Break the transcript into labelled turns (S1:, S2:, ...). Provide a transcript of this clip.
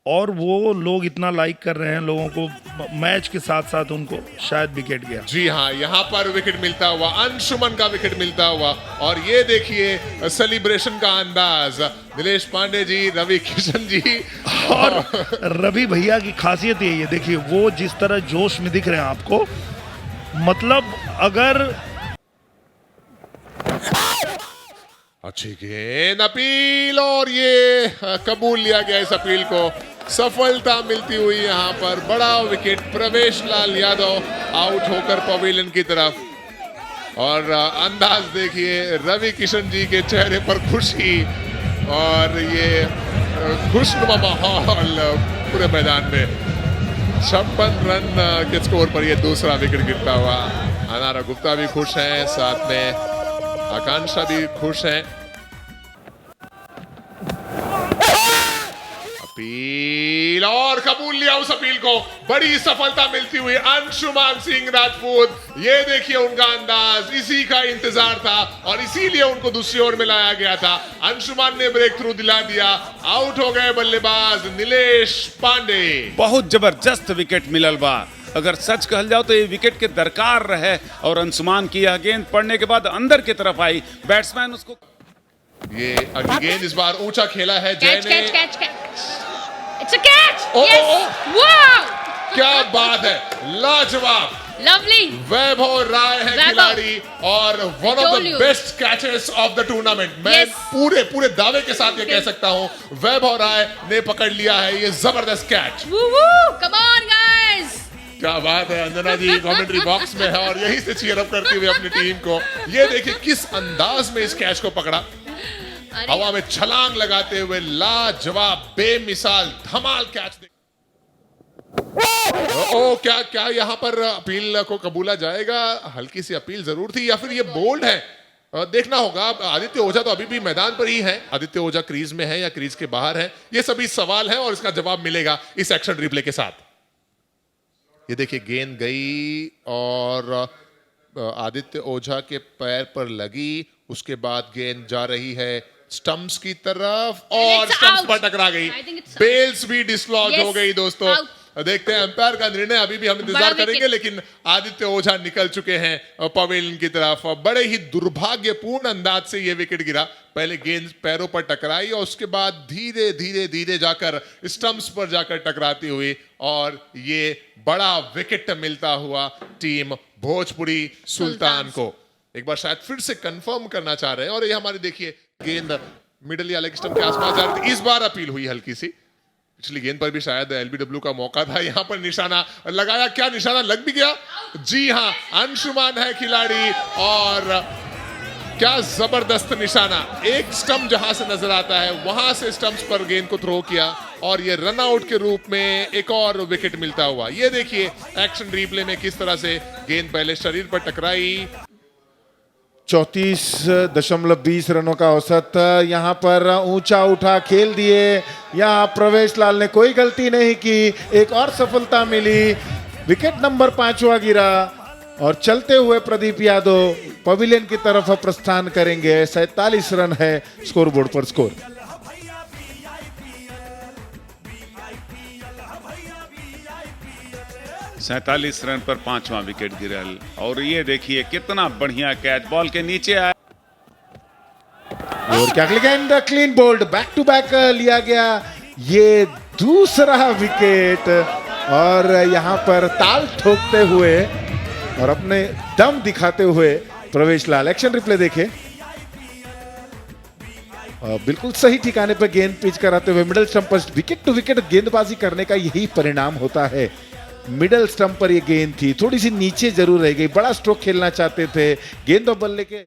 S1: और वो लोग इतना लाइक कर रहे हैं लोगों को, मैच के साथ साथ उनको शायद विकेट गया।
S2: जी हाँ, यहाँ पर विकेट मिलता हुआ, अंशुमन का विकेट मिलता हुआ, और ये देखिए सेलिब्रेशन का अंदाज, नीलेश पांडे जी, रवि किशन जी
S1: और रवि भैया की खासियत यही है, देखिए वो जिस तरह जोश में दिख रहे हैं आपको, मतलब अगर
S2: अच्छी गेंद, अपील, और ये कबूल लिया गया इस अपील को। सफलता मिलती हुई यहाँ पर, बड़ा विकेट, प्रवेश लाल यादव आउट होकर पवेलियन की तरफ। और अंदाज देखिए रवि किशन जी के चेहरे पर खुशी, और ये खुशनुमा माहौल पूरे मैदान में। 56 रन के स्कोर पर ये दूसरा विकेट गिरता हुआ। अनारा गुप्ता भी खुश हैं, साथ में आकांक्षा भी खुश हैं। अपील, और कबूल लिया उस अपील को। बड़ी सफलता मिलती हुई अंशुमान सिंह राजपूत, ये देखिए उनका अंदाज, इसी का इंतजार था और इसीलिए उनको दूसरी ओर में लाया गया था। अंशुमान ने ब्रेक थ्रू दिला दिया, आउट हो गए बल्लेबाज नीलेश पांडे।
S3: बहुत जबरदस्त विकेट मिलल बा, अगर सच कहल जाओ तो ये विकेट के दरकार रहे, और अंशुमान की यह गेंद पड़ने के बाद अंदर की तरफ आई, बैट्समैन उसको,
S2: ये अगली गेंद इस बार ऊंचा खेला है जय
S4: Catch,
S2: ने।
S4: catch, catch, catch. It's a catch.
S2: O,
S4: Yes.
S2: O, O.
S4: Wow.
S2: क्या बात है, लाजवाब।
S4: Lovely.
S2: वैभव राय है
S4: वैभव।
S2: खिलाड़ी और one of
S4: told
S2: the
S4: you.
S2: Best catches of the tournament. मैं
S4: Yes.
S2: पूरे दावे के साथ ये कह सकता हूं, वैभव राय ने पकड़ लिया है ये जबरदस्त catch.
S4: Woo woo. Come on, guys.
S2: क्या बात है, अंजना जी कमेंट्री बॉक्स में है और यहीं से चीयर अप करती हुई अपनी टीम को। ये देखिए किस अंदाज में इस कैच को पकड़ा, हवा में छलांग लगाते हुए, लाजवाब, बेमिसाल, धमाल कैच। ओ क्या क्या यहाँ पर अपील को कबूला जाएगा? हल्की सी अपील जरूर थी, या फिर ये बोल्ड है, देखना होगा। आदित्य ओझा तो अभी भी मैदान पर ही है, आदित्य ओझा क्रीज में है या क्रीज के बाहर है, ये सभी सवाल हैं और इसका जवाब मिलेगा इस एक्शन रिप्ले के साथ। ये देखिए गेंद गई और आदित्य ओझा के पैर पर लगी, उसके बाद गेंद जा रही है स्टंप्स की तरफ और स्टंप्स पर टकरा गई। बेल्स भी डिसलॉज हो गई दोस्तों। देखते हैं अंपायर का निर्णय, अभी भी हम इंतजार करेंगे, लेकिन आदित्य ओझा निकल चुके हैं पवेलियन की तरफ। बड़े ही दुर्भाग्यपूर्ण अंदाज से यह विकेट गिरा, पहले गेंद पैरों पर टकराई और उसके बाद धीरे धीरे धीरे जाकर स्टंप्स पर जाकर टकराती हुई, और ये बड़ा विकेट मिलता हुआ टीम भोजपुरी सुल्तान को। एक बार शायद फिर से कंफर्म करना चाह रहे हैं, और ये हमारी देखिए गेंद मिडल या लेग स्टंप के आसपास जा रही थी। इस बार अपील हुई हल्की सी, पिछली गेंद पर भी शायद एलबीडब्ल्यू का मौका था, यहां पर निशाना लगाया, क्या निशाना लग भी गया? जी हां, अंशुमान है खिलाड़ी, और क्या जबरदस्त निशाना। एक स्टंप जहां से नजर आता है वहां से स्टंप्स पर गेंद को थ्रो किया, और ये रन आउट के रूप में एक और विकेट मिलता हुआ। ये देखिए एक्शन रिप्ले में किस तरह से गेंद पहले शरीर पर टकराई।
S5: 34.20 रनों का औसत, यहाँ पर ऊंचा उठा खेल दिए, यहाँ प्रवेश लाल ने कोई गलती नहीं की, एक और सफलता मिली, विकेट नंबर 5वां गिरा, और चलते हुए प्रदीप यादव पवेलियन की तरफ प्रस्थान करेंगे। 47 रन है स्कोरबोर्ड पर स्कोर।
S3: सैतालीस रन पर 5वां विकेट गिरल, और ये देखिए कितना बढ़िया कैच, बॉल के नीचे आया,
S5: और क्या clean bowled, back to back लिया गया, ये दूसरा विकेट, और यहाँ पर ताल ठोकते हुए और अपने दम दिखाते हुए प्रवेश लाल। एक्शन रिप्ले देखे, बिल्कुल सही ठिकाने पर गेंद पिच कराते हुए मिडिल स्टंप पर विकेट टू विकेट गेंदबाजी करने का यही परिणाम होता है। मिडिल स्टंप पर ये गेंद थी, थोड़ी सी नीचे जरूर रह गई, बड़ा स्ट्रोक खेलना चाहते थे, गेंद और बल्ले के